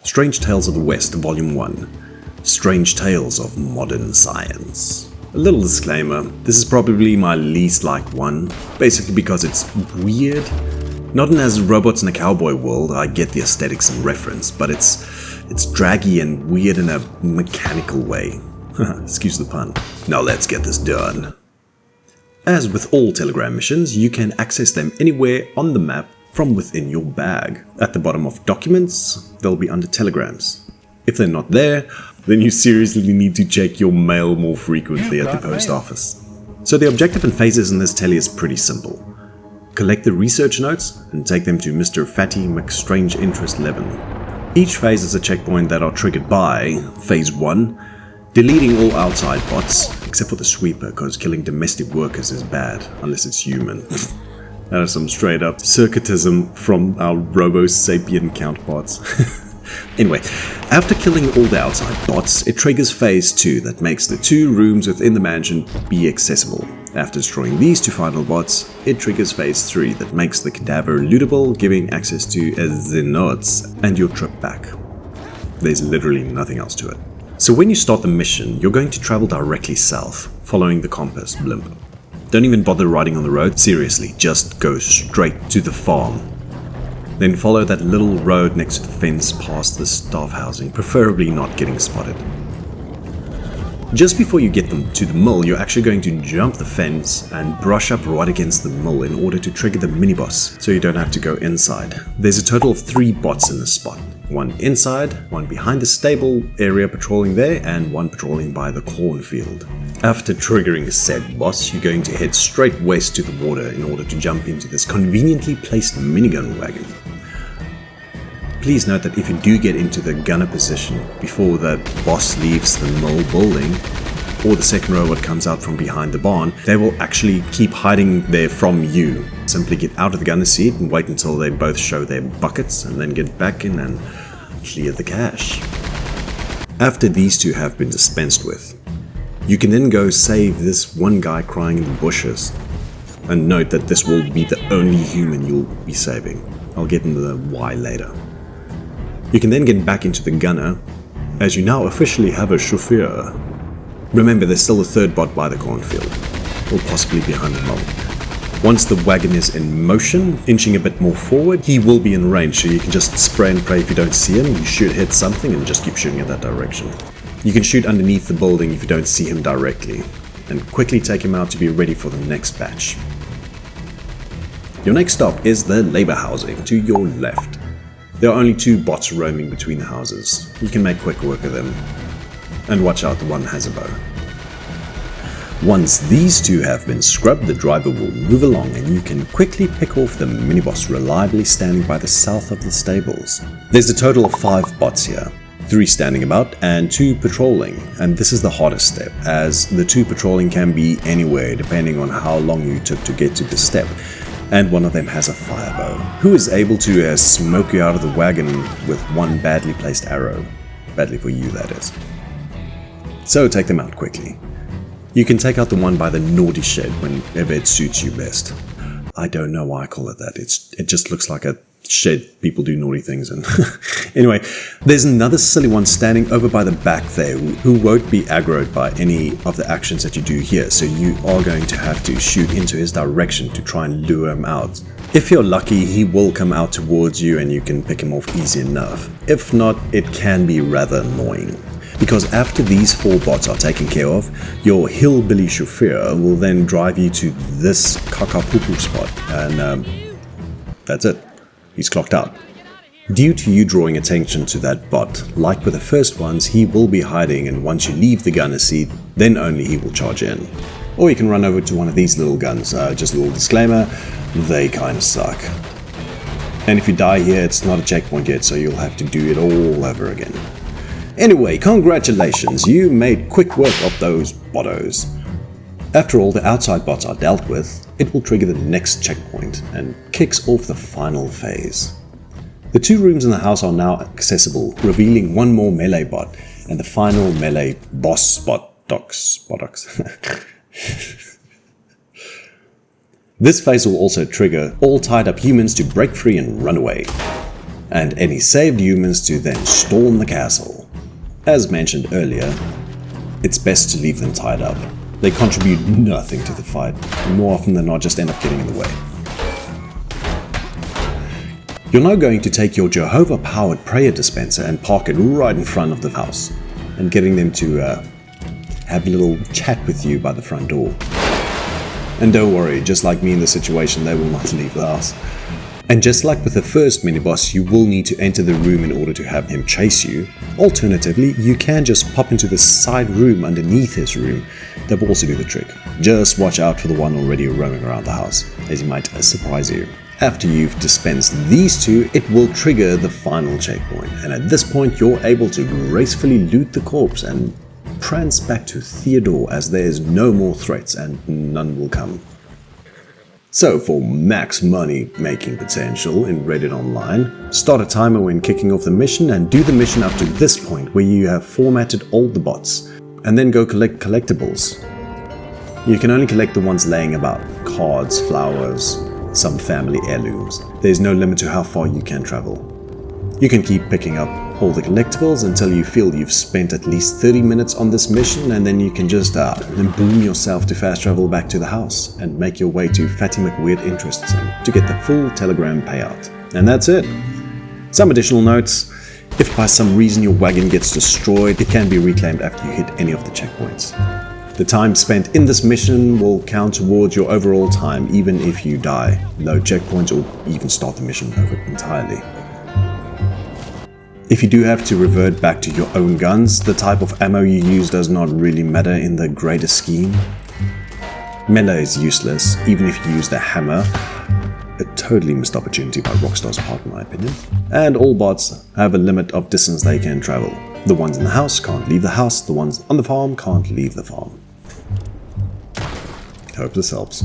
Strange Tales of the West, Volume 1. Strange Tales of Modern Science. A little disclaimer, this is probably my least liked one, basically because it's weird. Not in as robots in a cowboy world, I get the aesthetics and reference, but it's draggy and weird in a mechanical way. Excuse the pun. Now let's get this done. As with all Telegram missions, you can access them anywhere on the map from within your bag. At the bottom of Documents, they'll be under Telegrams. If they're not there, then you seriously need to check your mail more frequently at the post office. So the objective and phases in this telly is pretty simple. Collect the research notes and take them to Mr. Fatty McStrange Interest 11. Each phase is a checkpoint that are triggered by Phase 1, deleting all outside bots, except for the sweeper, because killing domestic workers is bad, unless it's human. That is some straight up circuitism from our Robo-Sapien counterparts. Anyway, after killing all the outside bots, it triggers Phase 2 that makes the 2 rooms within the mansion be accessible. After destroying these 2 final bots, it triggers Phase 3 that makes the cadaver lootable, giving access to the notes and your trip back. There's literally nothing else to it. So when you start the mission, you're going to travel directly south, following the compass blimp. Don't even bother riding on the road, seriously, just go straight to the farm. Then follow that little road next to the fence past the staff housing, preferably not getting spotted. Just before you get them to the mill, you're actually going to jump the fence and brush up right against the mill in order to trigger the mini-boss, so you don't have to go inside. There's a total of 3 bots in this spot. 1 inside, 1 behind the stable area patrolling there, and 1 patrolling by the cornfield. After triggering said boss, you're going to head straight west to the water in order to jump into this conveniently placed minigun wagon. Please note that if you do get into the gunner position before the boss leaves the mill building, or the second robot comes out from behind the barn, they will actually keep hiding there from you. Simply get out of the gunner seat and wait until they both show their buckets, and then get back in and clear the cache. After these 2 have been dispensed with, you can then go save this one guy crying in the bushes. And note that this will be the only human you'll be saving. I'll get into the why later. You can then get back into the gunner, as you now officially have a chauffeur. Remember, there's still a 3rd bot by the cornfield, or possibly behind the mill. Once the wagon is in motion, inching a bit more forward, he will be in range, so you can just spray and pray if you don't see him. You should hit something and just keep shooting in that direction. You can shoot underneath the building if you don't see him directly, and quickly take him out to be ready for the next batch. Your next stop is the labor housing to your left. There are only 2 bots roaming between the houses. You can make quick work of them. And watch out, the one has a bow. Once these 2 have been scrubbed, the driver will move along and you can quickly pick off the mini-boss reliably standing by the south of the stables. There's a total of 5 bots here. 3 standing about and 2 patrolling, and this is the hardest step, as the 2 patrolling can be anywhere depending on how long you took to get to the step. And one of them has a firebow, who is able to smoke you out of the wagon with 1 badly placed arrow. Badly for you, that is. So take them out quickly. You can take out the one by the naughty shed whenever it suits you best. I don't know why I call it that, it just looks like a shed people do naughty things in. Anyway, there's another silly one standing over by the back there who won't be aggroed by any of the actions that you do here, so you are going to have to shoot into his direction to try and lure him out. If you're lucky, he will come out towards you and you can pick him off easy enough. If not, it can be rather annoying. Because after these 4 bots are taken care of, your hillbilly chauffeur will then drive you to this kakapupu spot, and that's it. He's clocked out. Due to you drawing attention to that bot, like with the first ones, he will be hiding, and once you leave the gunner seat, then only he will charge in. Or you can run over to one of these little guns. Just a little disclaimer, they kinda suck. And if you die here, it's not a checkpoint yet, so you'll have to do it all over again. Anyway, congratulations, you made quick work of those bottos. After all the outside bots are dealt with, it will trigger the next checkpoint and kicks off the final phase. The 2 rooms in the house are now accessible, revealing 1 more melee bot and the final melee boss botox. This phase will also trigger all tied up humans to break free and run away. and any saved humans to then storm the castle. As mentioned earlier, it's best to leave them tied up. They contribute nothing to the fight, and more often than not just end up getting in the way. You're now going to take your Jehovah-powered prayer dispenser and park it right in front of the house, and getting them to have a little chat with you by the front door. And don't worry, just like me in the situation, they will not leave the house. And just like with the first mini-boss, you will need to enter the room in order to have him chase you. Alternatively, you can just pop into the side room underneath his room. That will also do the trick. Just watch out for the one already roaming around the house, as he might surprise you. After you've dispensed these two, it will trigger the final checkpoint, and at this point you're able to gracefully loot the corpse and prance back to Theodore, as there is no more threats and none will come. So for max money making potential in Reddit Online, start a timer when kicking off the mission and do the mission up to this point where you have formatted all the bots, and then go collect collectibles. You can only collect the ones laying about, cards, flowers, some family heirlooms. There's no limit to how far you can travel. You can keep picking up all the collectibles until you feel you've spent at least 30 minutes on this mission, and then you can just boom yourself to fast travel back to the house and make your way to Fatty McWeird Interests to get the full telegram payout. And that's it. Some additional notes. If by some reason your wagon gets destroyed, it can be reclaimed after you hit any of the checkpoints. The time spent in this mission will count towards your overall time even if you die, load checkpoints, or even start the mission over entirely. If you do have to revert back to your own guns, the type of ammo you use does not really matter in the greater scheme. Melee is useless, even if you use the hammer. A totally missed opportunity by Rockstar's part in my opinion. And all bots have a limit of distance they can travel. The ones in the house can't leave the house, the ones on the farm can't leave the farm. Hope this helps.